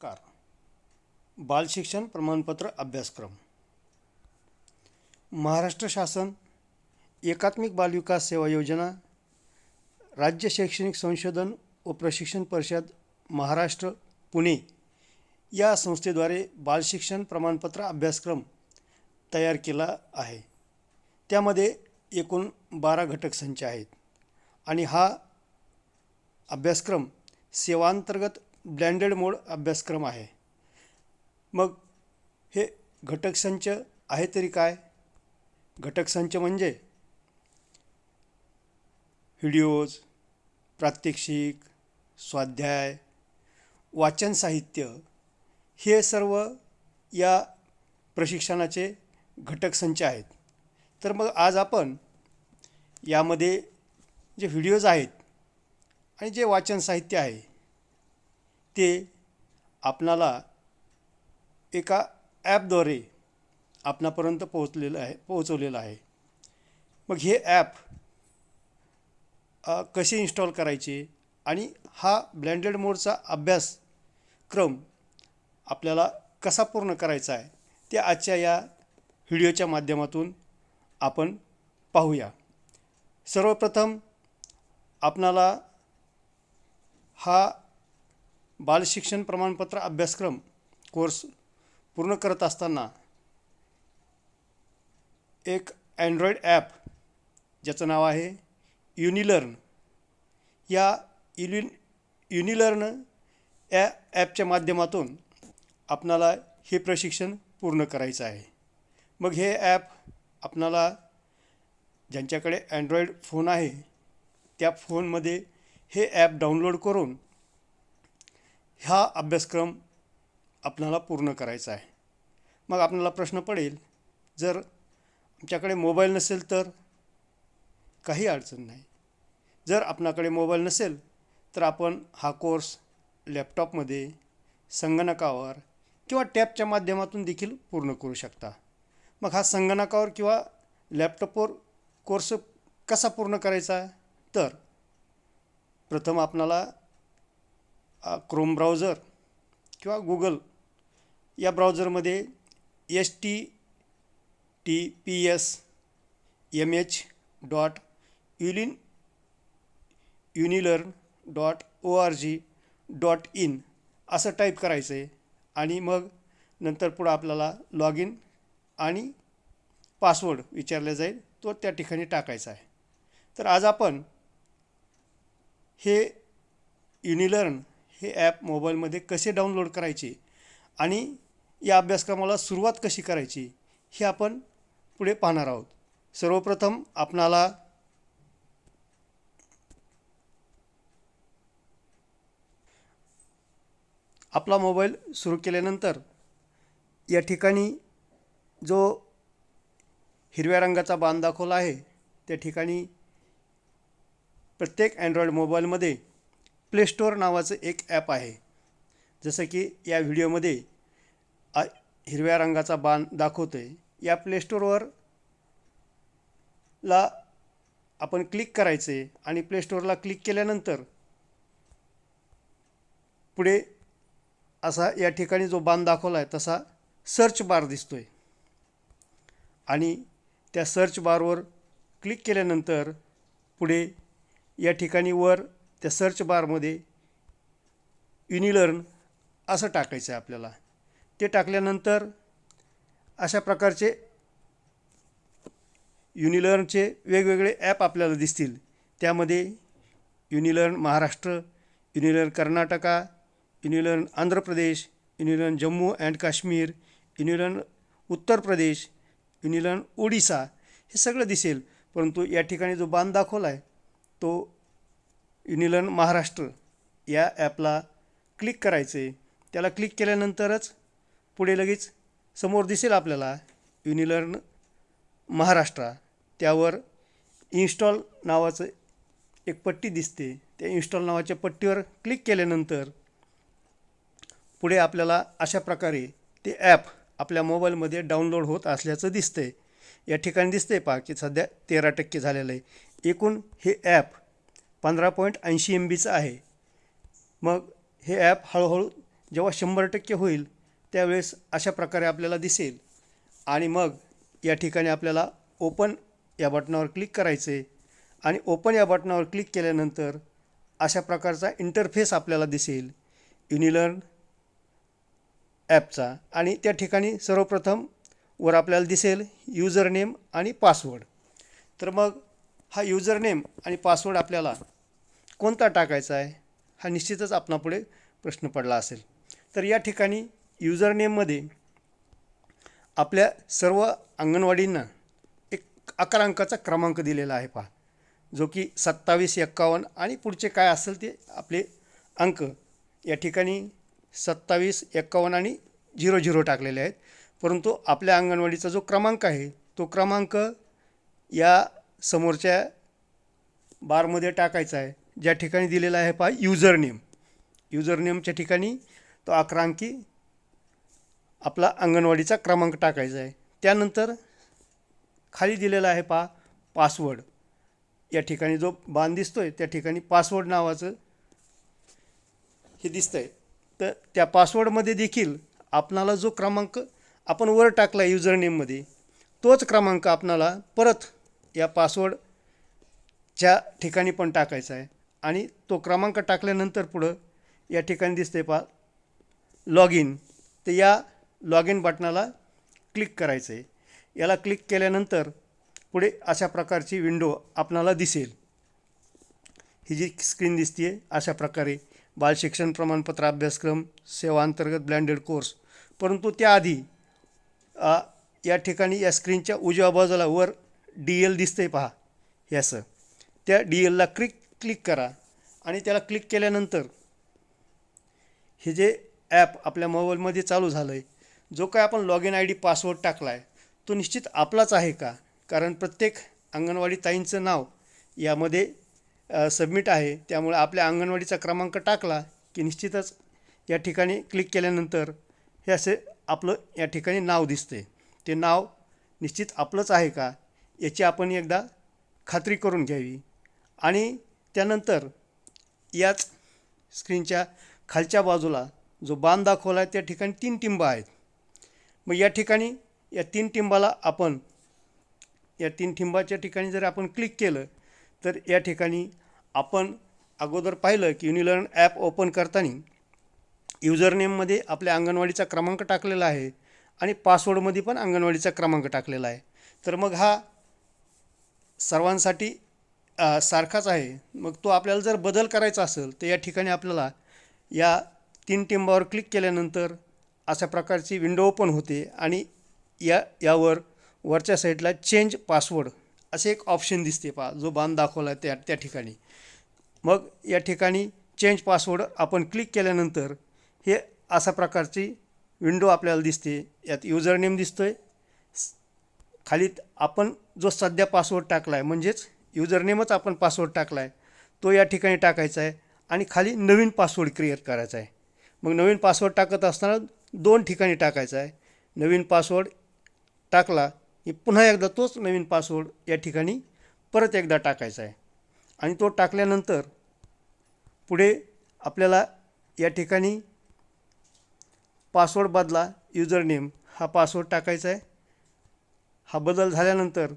नमस्कार. बालशिक्षण प्रमाणपत्र अभ्यासक्रम. महाराष्ट्र शासन, एकात्मिक बालविकास सेवा योजना, राज्य शैक्षणिक संशोधन व प्रशिक्षण परिषद महाराष्ट्र पुणे या संस्थेद्वारे बालशिक्षण प्रमाणपत्र अभ्यासक्रम तयार केला आहे. त्यामध्ये एकूण 12 घटक संच आहेत आणि हा अभ्यासक्रम सेवांतर्गत ब्लेंडेड मोड अभ्यासक्रम आहे. मग हे घटक संच आहे तरी काय? घटक संच म्हणजे व्हिडिओज, प्रात्यक्षिक, स्वाध्याय, वाचन साहित्य हे सर्व या प्रशिक्षणाचे घटक संच आहेत. तर मग आज आपण यामध्ये जे व्हिडिओज आहेत आणि जे वाचन साहित्य आहे ते आपणाला एका ॲपद्वारे आपणापर्यंत पोहोचवलेलं आहे. मग हे ॲप कसे इन्स्टॉल करायचे आणि हा ब्लेंडेड मोडचा अभ्यासक्रम आपल्याला कसा पूर्ण करायचा आहे ते आजच्या या व्हिडिओच्या माध्यमातून आपण पाहूया. सर्वप्रथम आपणाला हा बालशिक्षण प्रमाणपत्र अभ्यासक्रम कोर्स पूर्ण करत असताना एक अँड्रॉईड ॲप ज्याचं नाव आहे युनिलर्न, या युनिलर्न या ॲपच्या माध्यमातून आपणाला हे प्रशिक्षण पूर्ण करायचं आहे. मग हे ॲप आपणाला ज्यांच्याकडे अँड्रॉईड फोन आहे त्या फोनमध्ये हे ॲप डाउनलोड करून हा अभ्यासक्रम आपणाला पूर्ण करायचा आहे. मग आपल्याला प्रश्न पडेल, जर आमच्याकडे मोबाईल नसेल तर? काही अडचण नाही. जर आपणाकडे मोबाईल नसेल तर आपण हा कोर्स लॅपटॉपमध्ये, संगणकावर किंवा टॅबच्या माध्यमातून देखील पूर्ण करू शकता. मग हा संगणकावर किंवा लॅपटॉपवर कोर्स कसा पूर्ण करायचा? तर प्रथम आपणाला क्रोम ब्राउझर किंवा गुगल या ब्राउझरमध्ये https://unilearn.org.in असं टाईप करायचं आहे आणि मग नंतर पुढं आपल्याला लॉग इन आणि पासवर्ड विचारला जाईल, तो त्या ठिकाणी टाकायचा आहे. तर आज आपण हे युनिलर्न हे ॲप मोबाईलमध्ये कसे डाउनलोड करायचे आणि या अभ्यासक्रमाला सुरुवात कशी करायची हे आपण पुढे पाहणार आहोत. सर्वप्रथम आपणाला आपला मोबाईल सुरू केल्यानंतर या ठिकाणी जो हिरव्या रंगाचा बाण दाखवला आहे त्या ठिकाणी प्रत्येक अँड्रॉईड मोबाईलमध्ये प्ले स्टोअर नावाचं एक ॲप आहे. जसं की या व्हिडिओमध्ये हिरव्या रंगाचा बाण दाखवतो आहे. या प्ले स्टोअरवर आपण क्लिक करायचे आणि प्ले स्टोअरला क्लिक केल्यानंतर पुढे असा या ठिकाणी जो बाण दाखवला आहे तसा सर्च बार दिसतो आहे आणि त्या सर्च बारवर क्लिक केल्यानंतर पुढे या ठिकाणी वर त्या सर्च बारमध्ये युनिलर्न असं टाकायचं आहे आपल्याला. ते टाकल्यानंतर अशा प्रकारचे युनिलर्नचे वेगवेगळे ॲप आपल्याला दिसतील. त्यामध्ये युनिलर्न महाराष्ट्र, युनिलर्न कर्नाटका, युनिलर्न आंध्र प्रदेश, युनिलर्न जम्मू अँड काश्मीर, युनिलर्न उत्तर प्रदेश, युनिलर्न ओडिसा हे सगळं दिसेल. परंतु या ठिकाणी जो बाण दाखवला आहे तो युनिलर्न महाराष्ट्र या ॲपला क्लिक करायचं आहे. त्याला क्लिक केल्यानंतरच पुढे लगेच समोर दिसेल आपल्याला युनिलर्न महाराष्ट्र. त्यावर इन्स्टॉल नावाचं एक पट्टी दिसते. त्या इन्स्टॉल नावाच्या पट्टीवर क्लिक केल्यानंतर पुढे आपल्याला अशा प्रकारे ते ॲप आपल्या मोबाईलमध्ये डाउनलोड होत असल्याचं दिसतंय. या ठिकाणी दिसतंय पहा की सध्या 13% झालेलं आहे. एकूण हे ॲप 15.80 MBचं आहे. मग हे ॲप हळूहळू जेव्हा 100% होईल त्यावेळेस अशा प्रकारे आपल्याला दिसेल. आणि मग या ठिकाणी आपल्याला ओपन या बटनावर क्लिक करायचं आहे. आणि ओपन या बटनावर क्लिक केल्यानंतर अशा प्रकारचा इंटरफेस आपल्याला दिसेल युनिलर्न ॲपचा. आणि त्या ठिकाणी सर्वप्रथम वर आपल्याला दिसेल युजर नेम आणि पासवर्ड. तर मग हा युजर नेम आणि पासवर्ड आपल्याला कोणता टाकायचा आहे हा निश्चितच आपणापुढे प्रश्न पडला असेल. तर या ठिकाणी युजर नेममध्ये आपल्या सर्व अंगणवाडींना एक 11 अंकाचा क्रमांक दिलेला आहे पहा, जो की 27, 51 आणि पुढचे काय असेल ते आपले अंक या ठिकाणी 27, 51 आणि 00 टाकलेले आहेत. परंतु आपल्या अंगणवाडीचा जो क्रमांक आहे तो क्रमांक या समोरच्या बारमध्ये टाकायचा आहे, ज्या ठिकाणी दिलेला आहे पहा युजर नेम. युजर नेमच्या ठिकाणी तो 11 अंकी आपला अंगणवाडीचा क्रमांक टाकायचा आहे. त्यानंतर खाली दिलेला आहे पहा पासवर्ड. या ठिकाणी जो बाण दिसतोय त्या ठिकाणी पासवर्ड नावाचं हे दिसतंय. तर त्या पासवर्डमध्ये देखील आपणाला जो क्रमांक आपण वर टाकला युजर नेममध्ये तोच क्रमांक आपणाला परत या पासवर्डच्या ठिकाणी पण टाकायचा आहे. आणि तो क्रमांक टाकल्यानंतर पुढं या ठिकाणी दिसते पहा लॉग इन. तर या लॉग इन बटनाला क्लिक करायचं आहे. याला क्लिक केल्यानंतर पुढे अशा प्रकारची विंडो आपणाला दिसेल. ही जी स्क्रीन दिसते आहे अशा प्रकारे बाल शिक्षण प्रमाणपत्र अभ्यासक्रम सेवा अंतर्गत ब्लँडेड कोर्स. परंतु त्याआधी या ठिकाणी या स्क्रीनच्या उजव्या बाजूला वर DL दिसतंय पहा हे असं. त्या DLला क्लिक करा. आणि त्याला क्लिक केल्यानंतर हे जे ॲप आपल्या मोबाईलमध्ये चालू झालं आहे, जो काय आपण लॉग इन ID पासवर्ड टाकला आहे तो निश्चित आपलाच आहे का, कारण प्रत्येक अंगणवाडी ताईंचं नाव यामध्ये सबमिट आहे. त्यामुळे आपल्या अंगणवाडीचा क्रमांक टाकला की निश्चितच या ठिकाणी क्लिक केल्यानंतर हे असे आपलं या ठिकाणी नाव दिसते. ते नाव निश्चित आपलंच आहे का याची आपण एकदा खात्री करून घ्यावी. आणि त्यानंतर याच स्क्रीनच्या खालच्या बाजूला जो बाण दाखवला आहे त्या ठिकाणी 3 टिंब आहेत. मग या ठिकाणी या 3 टिंबाला आपण या 3 टिंबाच्या ठिकाणी जर आपण क्लिक केलं तर या ठिकाणी आपण अगोदर पाहिलं की युनिलर्न ॲप ओपन करताना युजर नेममध्ये आपल्या अंगणवाडीचा क्रमांक टाकलेला आहे आणि पासवर्डमध्ये पण अंगणवाडीचा क्रमांक टाकलेला आहे. तर मग हा सर्वांसाठी सारखाच आहे. मग तो आपल्याला जर बदल करायचा असेल तर या ठिकाणी आपल्याला या 3 टिंबावर क्लिक केल्यानंतर अशा प्रकारची विंडो ओपन होते. आणि यावर वरच्या साईडला चेंज पासवर्ड असे एक ऑप्शन दिसते पहा, जो बाण दाखवला त्या ठिकाणी. मग या ठिकाणी चेंज पासवर्ड आपण क्लिक केल्यानंतर हे अशा प्रकारची विंडो आपल्याला दिसते. यात युजर नेम दिसतोय. खाली आपण जो सध्या पासवर्ड टाकला आहे म्हणजेच युजर नेमच आपण पासवर्ड टाकला आहे तो या ठिकाणी टाकायचा आहे. आणि खाली नवीन पासवर्ड क्रिएट करायचा आहे. मग नवीन पासवर्ड टाकत असताना 2 ठिकाणी टाकायचा आहे. नवीन पासवर्ड टाकला की पुन्हा एकदा तोच नवीन पासवर्ड या ठिकाणी परत एकदा टाकायचा आहे. आणि तो टाकल्यानंतर पुढे आपल्याला या ठिकाणी पासवर्ड बदला युजर नेम हा पासवर्ड टाकायचा आहे. हा बदल झाल्यानंतर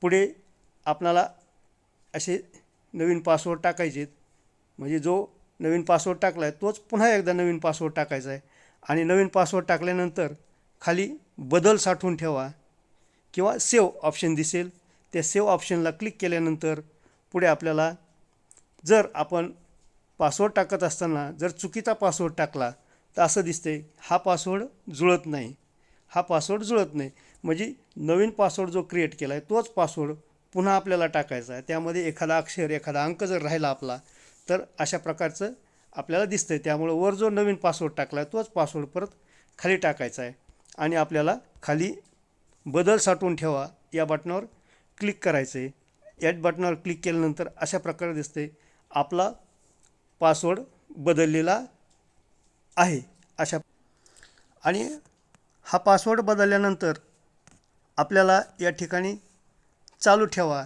पुढे आपल्याला असे नवीन पासवर्ड टाकायचे. म्हणजे जो नवीन पासवर्ड टाकला आहे तोच पुन्हा एकदा नवीन पासवर्ड टाकायचा आहे. आणि नवीन पासवर्ड टाकल्यानंतर खाली बदल साठवून ठेवा किंवा सेव्ह ऑप्शन दिसेल. त्या सेव्ह ऑप्शनला क्लिक केल्यानंतर पुढे आपल्याला जर आपण पासवर्ड टाकत असताना जर चुकीचा पासवर्ड टाकला तर असं दिसते हा पासवर्ड जुळत नाही, हा पासवर्ड जुळत नाही. म्हणजे नवीन पासवर्ड जो क्रिएट केला आहे तोच पासवर्ड पुन्हा आपल्याला टाकायचा आहे. त्यामध्ये एखादा अक्षर एखादा अंक जर राहिला आपला तर अशा प्रकारचं आपल्याला दिसतं आहे. त्यामुळं वर जो नवीन पासवर्ड टाकला आहे तोच पासवर्ड परत खाली टाकायचा आहे. आणि आपल्याला खाली बदल साठवून ठेवा या बटनावर क्लिक करायचं आहे. या बटनावर क्लिक केल्यानंतर अशा प्रकारे दिसते आपला पासवर्ड बदललेला आहे. आणि हा पासवर्ड बदलल्यानंतर आपल्याला या ठिकाणी चालू ठेवा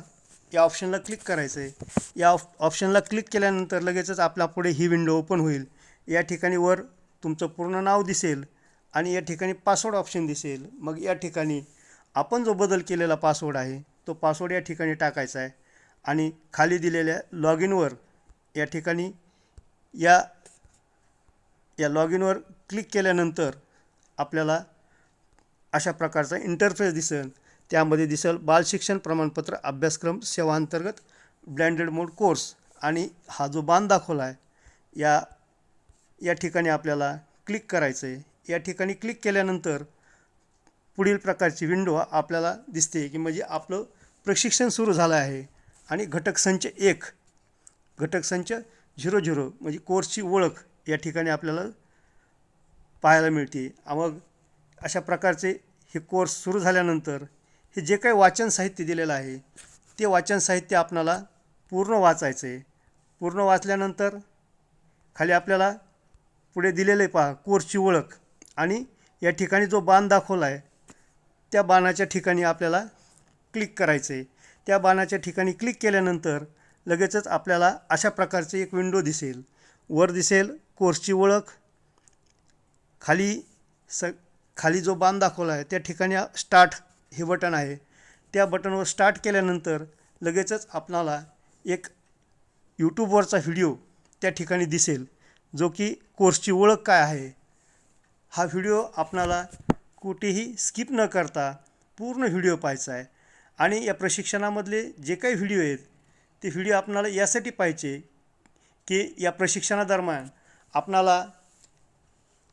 या ऑप्शनला क्लिक करायचं आहे. या ऑप्शनला क्लिक केल्यानंतर लगेचच आपल्या पुढे ही विंडो ओपन होईल. या ठिकाणी वर तुमचं पूर्ण नाव दिसेल आणि या ठिकाणी पासवर्ड ऑप्शन दिसेल. मग या ठिकाणी आपण जो बदल केलेला पासवर्ड आहे तो पासवर्ड या ठिकाणी टाकायचा आहे आणि खाली दिलेल्या लॉग इनवर या ठिकाणी या लॉग इनवर क्लिक केल्यानंतर आपल्याला अशा प्रकारचा इंटरफेस दिसेल. त्यामध्ये दिसेल बालशिक्षण प्रमाणपत्र अभ्यासक्रम सेवांतर्गत ब्लेंडेड मोड कोर्स आणि हा जो बाण दाखवला आहे या ठिकाणी आपल्याला क्लिक करायचं आहे. या ठिकाणी क्लिक केल्यानंतर पुढील प्रकारची विंडो आपल्याला दिसते की म्हणजे आपलं प्रशिक्षण सुरू झालं आहे आणि घटक संच 1 घटक संच 00 म्हणजे कोर्सची ओळख या ठिकाणी आपल्याला पाहायला मिळते. मग अशा प्रकारचे हे कोर्स सुरू झाल्यानंतर हे जे काही वाचन साहित्य दिलेलं आहे ते वाचन साहित्य आपल्याला पूर्ण वाचायचं आहे. पूर्ण वाचल्यानंतर खाली आपल्याला पुढे दिलेले पहा कोर्सची ओळख आणि या ठिकाणी जो बाण दाखवला आहे त्या बाणाच्या ठिकाणी आपल्याला क्लिक करायचं आहे. त्या बाणाच्या ठिकाणी क्लिक केल्यानंतर लगेचच आपल्याला अशा प्रकारचे एक विंडो दिसेल. वर दिसेल कोर्सची ओळख, खाली जो बाण दाखवला आहे त्या ठिकाणी स्टार्ट हे बटन आहे. त्या बटनवर स्टार्ट केल्यानंतर लगेचच आपल्याला एक यूट्यूबवरचा व्हिडिओ त्या ठिकाणी दिसेल जो की कोर्सची ओळख काय आहे. हा व्हिडिओ आपल्याला कुठेही स्किप न करता पूर्ण व्हिडिओ पाहायचा आहे. आणि या प्रशिक्षणामधले जे काही व्हिडिओ आहेत ते व्हिडिओ आपल्याला यासाठी पाहिजे की या प्रशिक्षणादरम्यान आपल्याला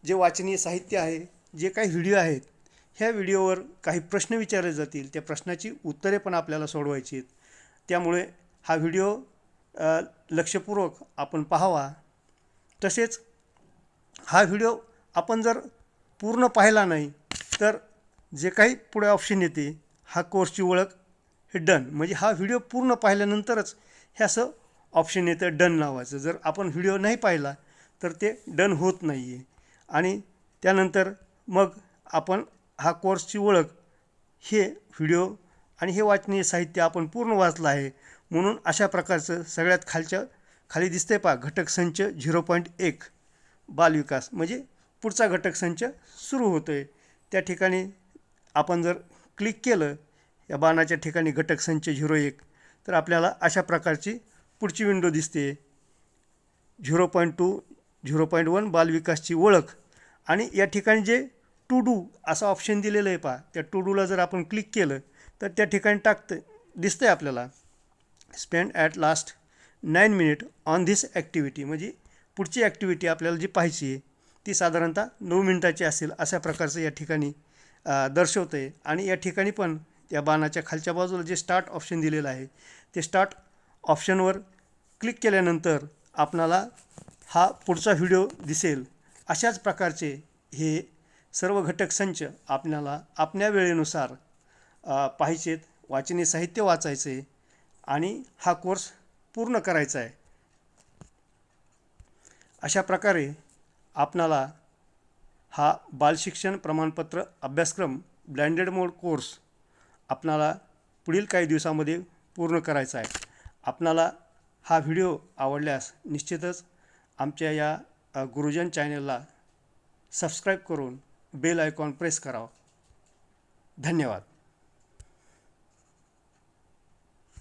जे वाचनीय साहित्य आहे, जे काही व्हिडिओ आहेत, ह्या व्हिडिओवर काही प्रश्न विचारले जातील. त्या प्रश्नाची उत्तरे पण आपल्याला सोडवायची आहेत. त्यामुळे हा व्हिडिओ लक्षपूर्वक आपण पाहावा. तसेच हा व्हिडिओ आपण जर पूर्ण पाहिला नाही तर जे काही पुढे ऑप्शन येते हा कोर्सची ओळख हे डन म्हणजे हा व्हिडिओ पूर्ण पाहिल्यानंतरच हे असं ऑप्शन येतं डन नावाचं. जर आपण व्हिडिओ नाही पाहिला तर ते डन होत नाही आहे. आणि त्यानंतर मग आपण हा कोर्सची ओळख हे व्हिडिओ आणि हे वाचनीय साहित्य आपण पूर्ण वाचलं आहे म्हणून अशा प्रकारचं सगळ्यात खाली दिसते पहा घटक संच 0.1 बालविकास म्हणजे पुढचा घटक संच सुरू होतो आहे. त्या ठिकाणी आपण जर क्लिक केलं या बाणाच्या ठिकाणी घटक संच 01 तर आपल्याला अशा प्रकारची पुढची विंडो दिसते. 0.2 0.1 बालविकासची ओळख आणि या ठिकाणी जे टू डू असा ऑप्शन दिलेलं आहे पहा त्या टू डूला जर आपण क्लिक केलं तर त्या ठिकाणी दिसतं आहे आपल्याला spend at last 9 minute on this activity म्हणजे पुढची ॲक्टिव्हिटी आपल्याला जी पाहिजे ती साधारणतः 9 मिनिटाची असेल अशा प्रकारचं या ठिकाणी दर्शवतं आहे. आणि या ठिकाणी पण त्या बाणाच्या खालच्या बाजूला जे स्टार्ट ऑप्शन दिलेलं आहे ते स्टार्ट ऑप्शनवर क्लिक केल्यानंतर आपणाला हा पुढचा व्हिडिओ दिसेल. अशाच प्रकारचे हे सर्व घटक संच आपल्याला आपल्या वेळेनुसार पाहिजेत. वाचनीय साहित्य वाचायचे आणि हा कोर्स पूर्ण करायचा आहे. अशा प्रकारे आपणाला हा बालशिक्षण प्रमाणपत्र अभ्यासक्रम ब्लेंडेड मोड कोर्स आपणाला पुढील काही दिवसामध्ये पूर्ण करायचा आहे. आपणाला हा व्हिडिओ आवडल्यास निश्चितच आमच्या या गुरुजन चॅनलला सबस्क्राईब करून बेल आयकॉन प्रेस करावा. धन्यवाद.